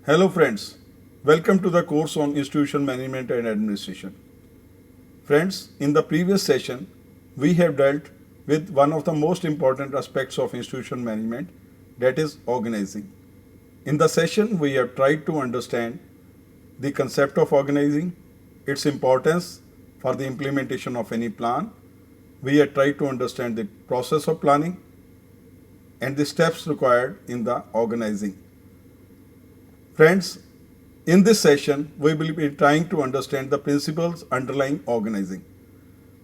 Hello friends, welcome to the course on Institution Management and Administration. Friends, in the previous session, we have dealt with one of the most important aspects of institution management, that is organizing. In the session, we have tried to understand the concept of organizing, its importance for the implementation of any plan. We have tried to understand the process of planning and the steps required in the organizing. Friends, in this session, we will be trying to understand the principles underlying organizing.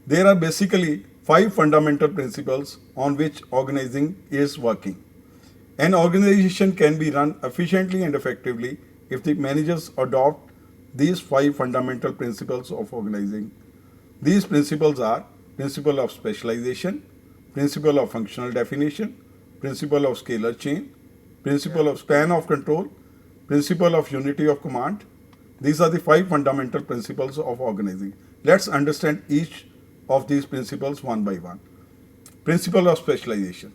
There are basically 5 fundamental principles on which organizing is working. An organization can be run efficiently and effectively if the managers adopt these 5 fundamental principles of organizing. These principles are principle of specialization, principle of functional definition, principle of scalar chain, principle of span of control, principle of unity of command. These are the 5 fundamental principles of organizing. Let's understand each of these principles one by one. Principle of specialization.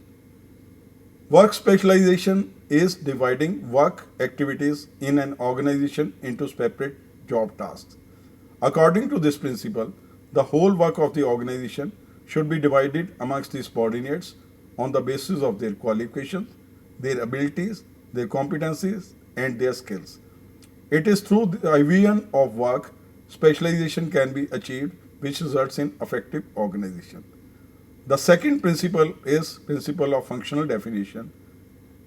Work specialization is dividing work activities in an organization into separate job tasks. According to this principle, the whole work of the organization should be divided amongst the subordinates on the basis of their qualifications, their abilities, their competencies, and their skills. It is through the division of work specialization can be achieved, which results in effective organization. The second principle is principle of functional definition.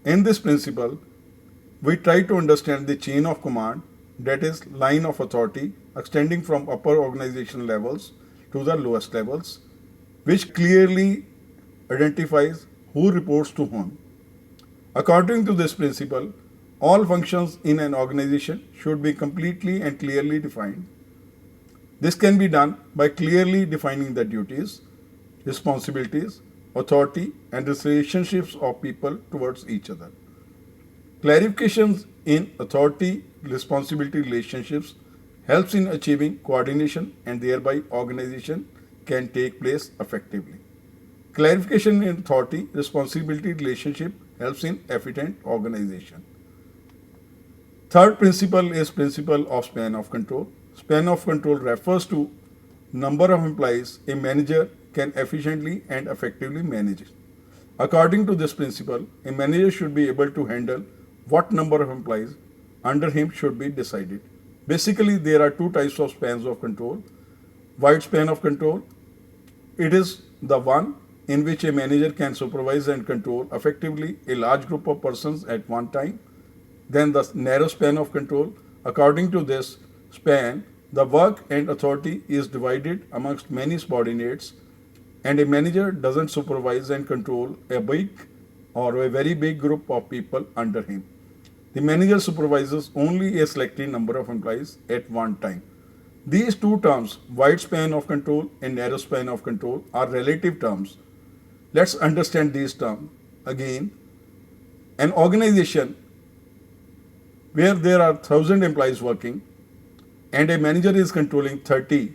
In this principle, we try to understand the chain of command, that is line of authority extending from upper organizational levels to the lowest levels, which clearly identifies who reports to whom. According to this principle, all functions in an organization should be completely and clearly defined. This can be done by clearly defining the duties, responsibilities, authority, and relationships of people towards each other. Clarifications in authority responsibility relationships helps in achieving coordination and thereby organization can take place effectively. Clarification in authority responsibility relationship helps in efficient organization. Third principle is principle of span of control. Span of control refers to number of employees a manager can efficiently and effectively manage. According to this principle, a manager should be able to handle what number of employees under him should be decided. Basically, there are 2 types of spans of control. Wide span of control, it is the one in which a manager can supervise and control effectively a large group of persons at one time. Then the narrow span of control, according to this span, the work and authority is divided amongst many subordinates and a manager doesn't supervise and control a big or a very big group of people under him. The manager supervises only a selected number of employees at one time. These 2 terms, wide span of control and narrow span of control, are relative terms. Let's understand these terms. Again, an organization where there are 1,000 employees working and a manager is controlling 30.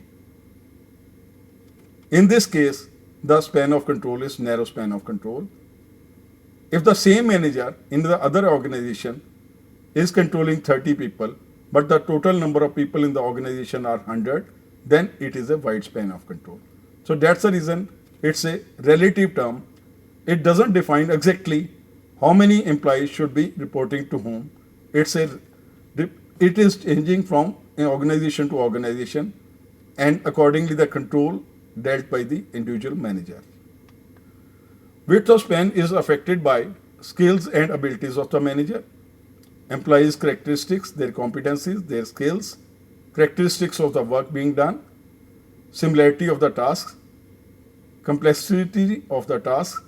In this case, the span of control is narrow span of control. If the same manager in the other organization is controlling 30 people, but the total number of people in the organization are 100, then it is a wide span of control. So that's the reason it's a relative term. It doesn't define exactly how many employees should be reporting to whom. It is changing from an organization to organization and accordingly the control dealt by the individual manager. Width of span is affected by skills and abilities of the manager, employees' characteristics, their competencies, their skills, characteristics of the work being done, similarity of the tasks, complexity of the task,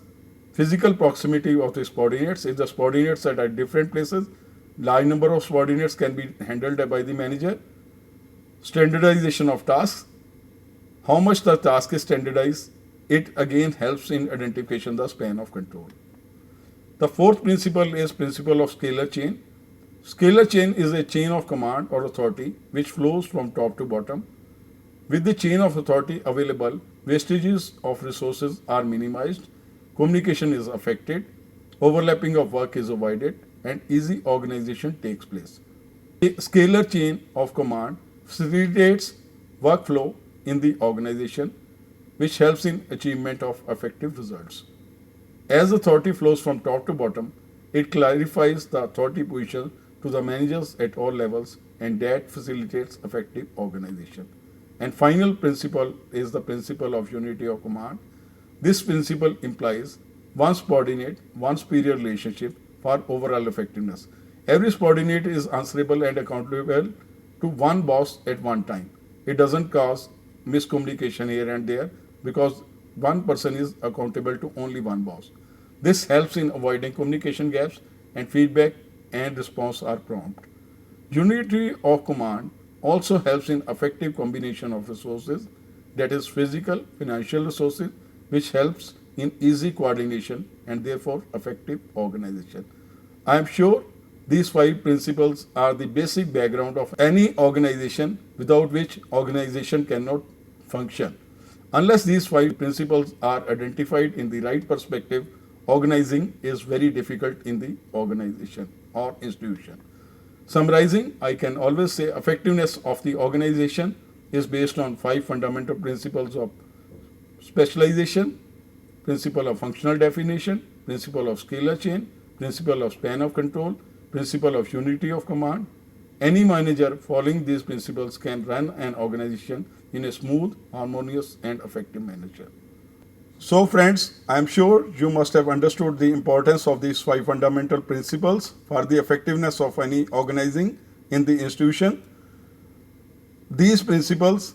physical proximity of the subordinates. If the subordinates are at different places, large number of subordinates can be handled by the manager. Standardization of tasks. How much the task is standardized, it again helps in identification the span of control. The fourth principle is principle of scalar chain. Scalar chain is a chain of command or authority which flows from top to bottom. With the chain of authority available, wastages of resources are minimized, communication is affected, overlapping of work is avoided, and easy organization takes place. A scalar chain of command facilitates workflow in the organization, which helps in achievement of effective results. As authority flows from top to bottom, it clarifies the authority position to the managers at all levels, and that facilitates effective organization. And final principle is the principle of unity of command. This principle implies one subordinate, one superior relationship for overall effectiveness. Every subordinate is answerable and accountable to one boss at one time. It doesn't cause miscommunication here and there because one person is accountable to only one boss. This helps in avoiding communication gaps, and feedback and response are prompt. Unity of command also helps in effective combination of resources, that is physical, financial resources, which helps in easy coordination and therefore effective organization. I am sure these five principles are the basic background of any organization, without which organization cannot function. Unless these five principles are identified in the right perspective, organizing is very difficult in the organization or institution. Summarizing, I can always say effectiveness of the organization is based on five fundamental principles of specialization, principle of functional definition, principle of scalar chain, principle of span of control, principle of unity of command. Any manager following these principles can run an organization in a smooth, harmonious, and effective manner. So friends, I am sure you must have understood the importance of these five fundamental principles for the effectiveness of any organizing in the institution. These principles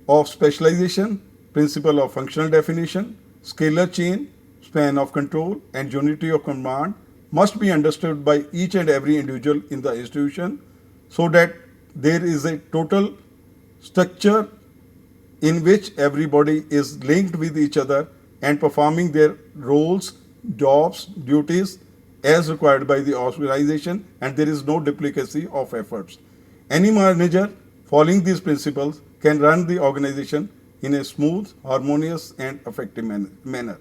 of specialization, principle of functional definition, scalar chain, span of control, and unity of command must be understood by each and every individual in the institution, so that there is a total structure in which everybody is linked with each other and performing their roles, jobs, duties as required by the organization, and there is no duplicacy of efforts. Any manager following these principles can run the organization in a smooth, harmonious, and effective manner.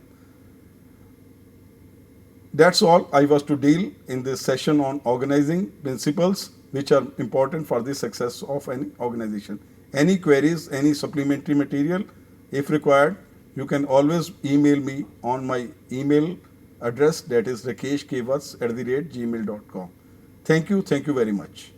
That's all I was to deal in this session on organizing principles which are important for the success of any organization. Any queries, any supplementary material, if required, you can always email me on my email address, that is rakeshkwats@gmail.com. Thank you very much.